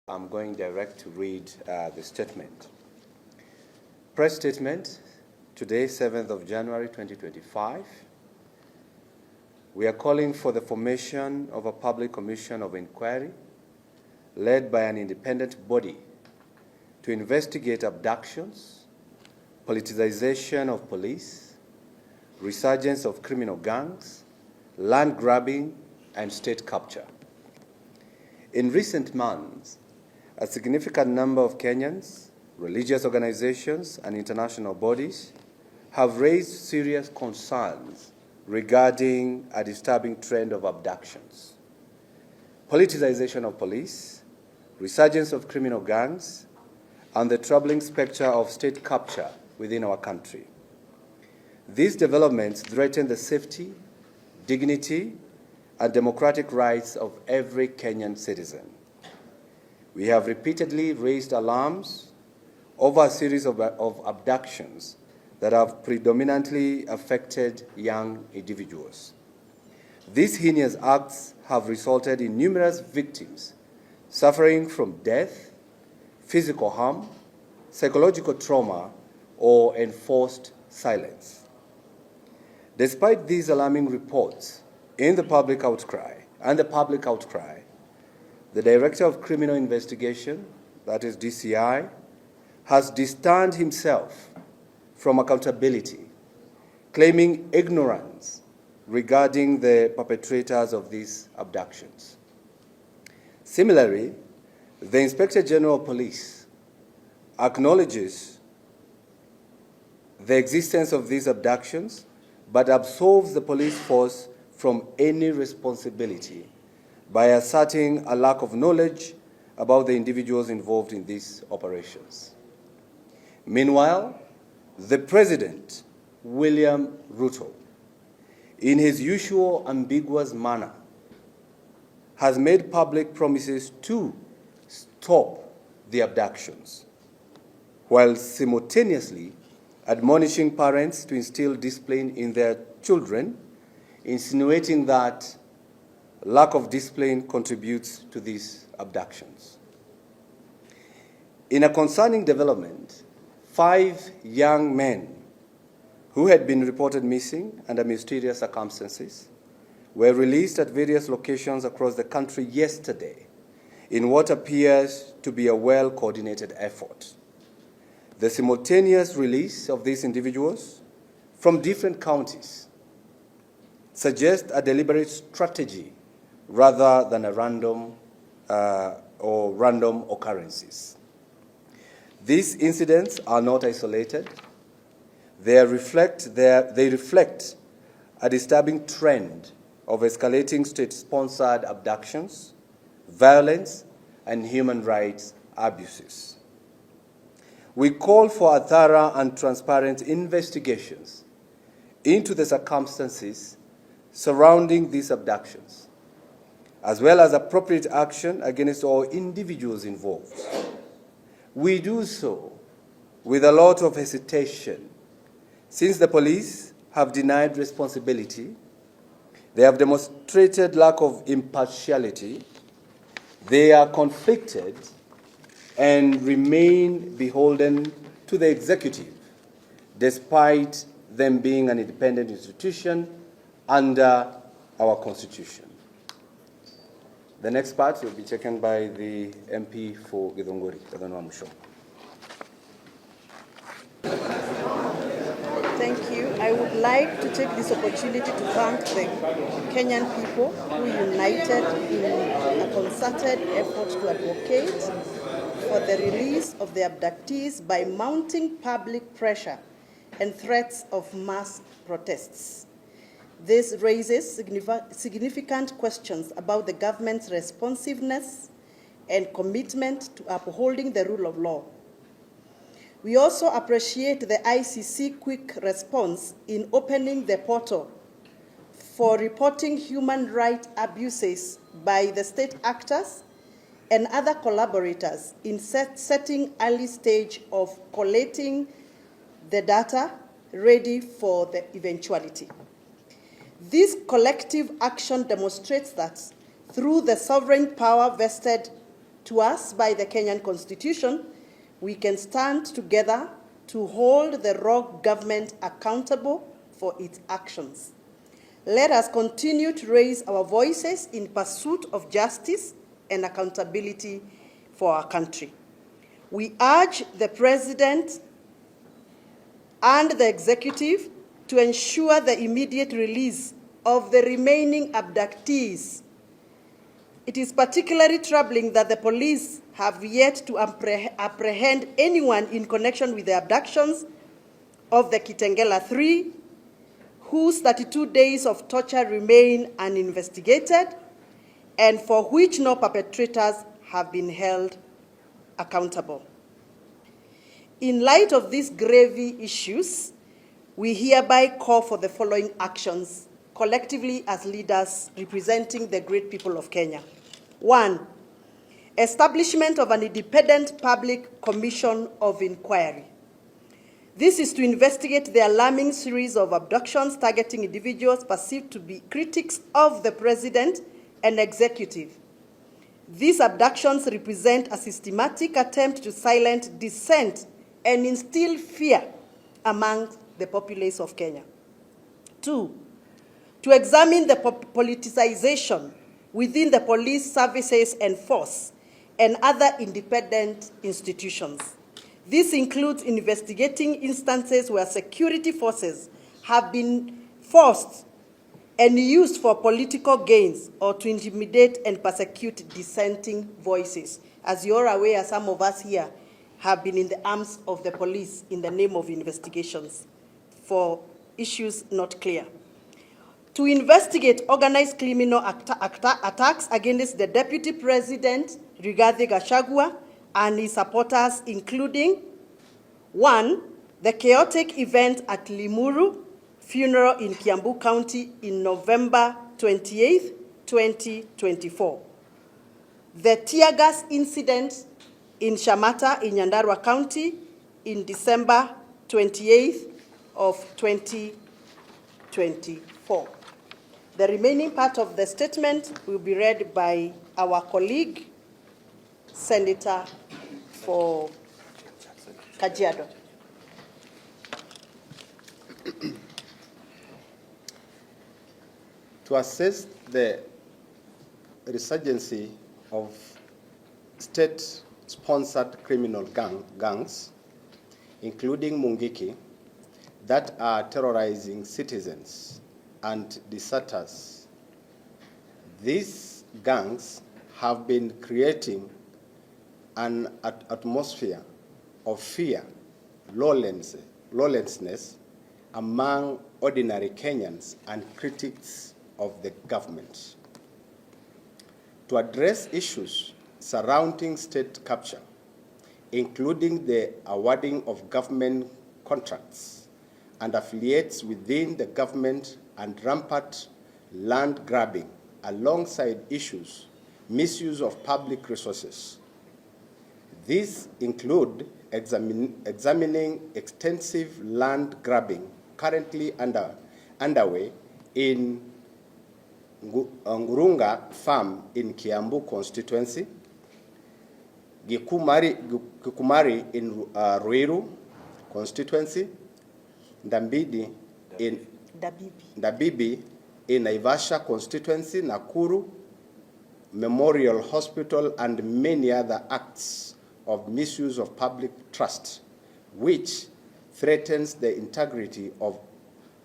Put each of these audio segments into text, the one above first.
I'm going direct to read the statement. Press statement, today, 7th of January 2025. We are calling for the formation of a public commission of inquiry led by an independent body to investigate abductions, politicization of police, resurgence of criminal gangs, land grabbing, and state capture. In recent months, a significant number of Kenyans, religious organizations, and international bodies have raised serious concerns regarding a disturbing trend of abductions, politicization of police, resurgence of criminal gangs, and the troubling specter of state capture within our country. These developments threaten the safety, dignity, and democratic rights of every Kenyan citizen. We have repeatedly raised alarms over a series of abductions that have predominantly affected young individuals. These heinous acts have resulted in numerous victims suffering from death, physical harm, psychological trauma, or enforced silence. Despite these alarming reports in the public outcry, the Director of Criminal Investigation, that is DCI, has distanced himself from accountability, claiming ignorance regarding the perpetrators of these abductions. Similarly, the Inspector General of Police acknowledges the existence of these abductions, but absolves the police force from any responsibility by asserting a lack of knowledge about the individuals involved in these operations. Meanwhile, the President, William Ruto, in his usual ambiguous manner, has made public promises to stop the abductions, while simultaneously admonishing parents to instill discipline in their children, insinuating that lack of discipline contributes to these abductions. In a concerning development, 5 young men who had been reported missing under mysterious circumstances were released at various locations across the country yesterday in what appears to be a well-coordinated effort. The simultaneous release of these individuals from different counties suggests a deliberate strategy rather than a random occurrences. These incidents are not isolated. They reflect a disturbing trend of escalating state-sponsored abductions, violence, and human rights abuses. We call for a thorough and transparent investigations into the circumstances surrounding these abductions, as well as appropriate action against all individuals involved. We do so with a lot of hesitation, since the police have denied responsibility, they have demonstrated lack of impartiality, they are conflicted, and remain beholden to the executive, despite them being an independent institution under our Constitution. The next part will be taken by the MP for Githunguri, Kadhanwa Musho. Thank you. I would like to take this opportunity to thank the Kenyan people who united in a concerted effort to advocate for the release of the abductees by mounting public pressure and threats of mass protests. This raises significant questions about the government's responsiveness and commitment to upholding the rule of law. We also appreciate the ICC quick response in opening the portal for reporting human rights abuses by the state actors and other collaborators in setting early stage of collating the data ready for the eventuality. This collective action demonstrates that through the sovereign power vested to us by the Kenyan Constitution, we can stand together to hold the rogue government accountable for its actions. Let us continue to raise our voices in pursuit of justice and accountability for our country. We urge the President and the Executive to ensure the immediate release of the remaining abductees. It is particularly troubling that the police have yet to apprehend anyone in connection with the abductions of the Kitengela 3, whose 32 days of torture remain uninvestigated and for which no perpetrators have been held accountable. In light of these grave issues, we hereby call for the following actions collectively as leaders representing the great people of Kenya. 1, establishment of an independent public commission of inquiry. This is to investigate the alarming series of abductions targeting individuals perceived to be critics of the President and Executive. These abductions represent a systematic attempt to silence dissent and instill fear among the populace of Kenya. 2, to examine the politicization within the police services and force and other independent institutions. This includes investigating instances where security forces have been forced and used for political gains or to intimidate and persecute dissenting voices. As you're aware, some of us here have been in the arms of the police in the name of investigations for issues not clear. To investigate organized criminal attacks against the Deputy President, Rigathi Gachagua, and his supporters, including 1, the chaotic event at Limuru funeral in Kiambu County in November 28, 2024. The tear gas incident in Shamata in Nyandarua County in December 28th of 2024. The remaining part of the statement will be read by our colleague, Senator for Kajiado. To assess the resurgency of state-sponsored criminal gangs, including Mungiki, that are terrorizing citizens and deserters. These gangs have been creating an atmosphere of fear, lawlessness among ordinary Kenyans and critics of the government. To address issues surrounding state capture, including the awarding of government contracts and affiliates within the government and rampant land grabbing, alongside issues, misuse of public resources. These include examining extensive land grabbing currently underway in Ngurunga Farm in Kiambu constituency, Gikumari in Ruiru constituency, Dabibi in Naivasha constituency, Nakuru Memorial Hospital, and many other acts of misuse of public trust, which threatens the integrity of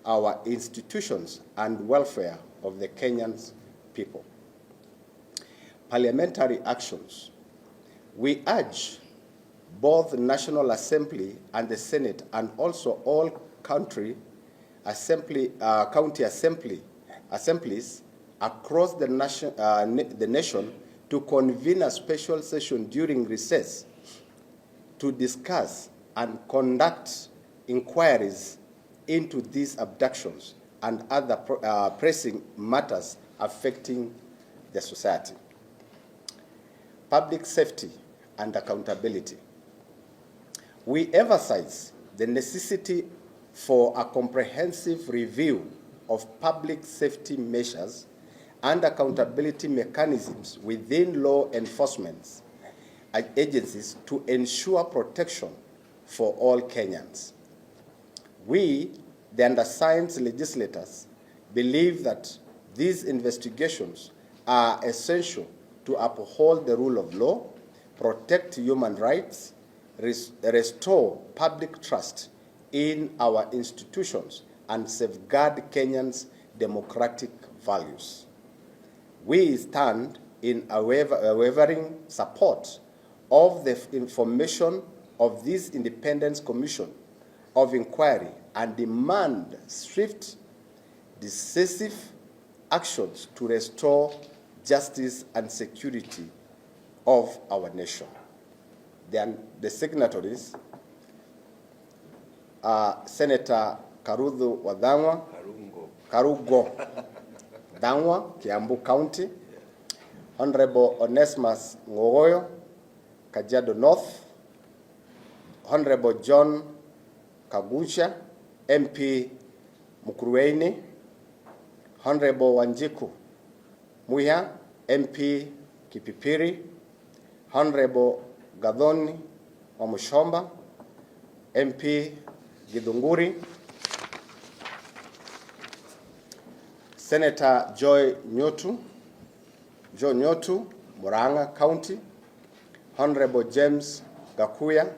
our institutions and welfare of the Kenyan people. Parliamentary actions. We urge both the National Assembly and the Senate, and also all county assemblies across the nation to convene a special session during recess to discuss and conduct inquiries into these abductions and other pressing matters affecting the society. Public safety and accountability. We emphasize the necessity for a comprehensive review of public safety measures and accountability mechanisms within law enforcement, agencies to ensure protection for all Kenyans. We, the undersigned legislators, believe that these investigations are essential to uphold the rule of law, protect human rights, restore public trust in our institutions, and safeguard Kenyans' democratic values. We stand in unwavering support of the information of this Independent Commission of Inquiry and demand swift, decisive actions to restore justice and security of our nation. The signatories are Senator Karugo Dangwa, Kiambu County, Honorable Onesmus Ngogoyo, Kajiado North, Honorable John Kagucha, MP Mukurweini, Honorable Wanjiku Muya, MP Kipipiri, Honorable Gadhoni Wamushomba, MP Githunguri, Senator Joy Nyotu, Murang'a County, Honorable James Gakuya,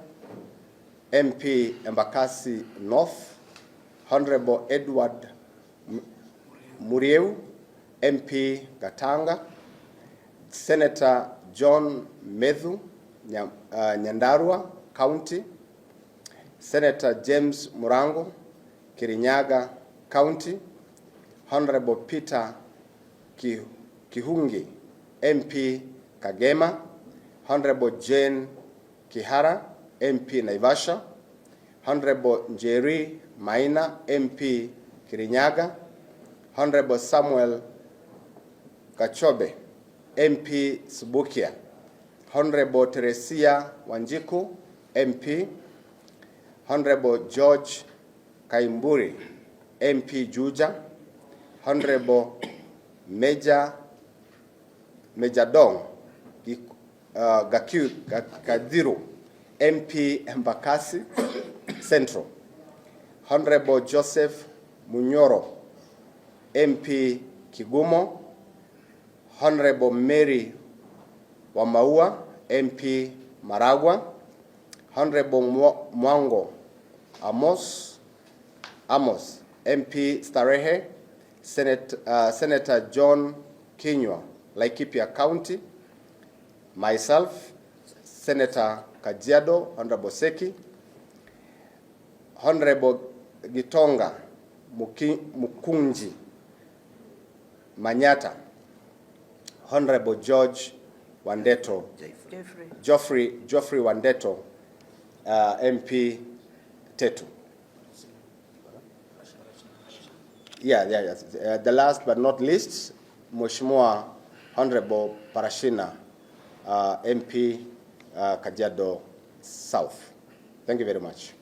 MP Embakasi North, Honorable Edward Murieu, MP Gatanga, Senator John Methu, Nyandarua County, Senator James Murango, Kirinyaga County, Honorable Peter Kihungi, MP Kagema, Honorable Jane Kihara, MP Naivasha, Honorable Njeri Maina, MP Kirinyaga, Honorable Samuel Kachobe, MP Subukia, Honorable Teresia Wanjiku, MP, Honorable George Kaimburi, MP Juja, Honorable Major Dong Kadiru, MP Embakasi Central, Honorable Joseph Munyoro, MP Kigumo, Honorable Mary Wamaua, MP Maragua, Honorable Mwango Amos, MP Starehe, Senator John Kinyua, Laikipia County, myself, Senator Kajiado, Honorable Seki, Honorable Gitonga Mukunji Manyata, Honorable George Wandeto, Geoffrey Wandeto, MP Tetu. The last but not least, Mheshimiwa Honorable Parashina, MP Kajiado South. Thank you very much.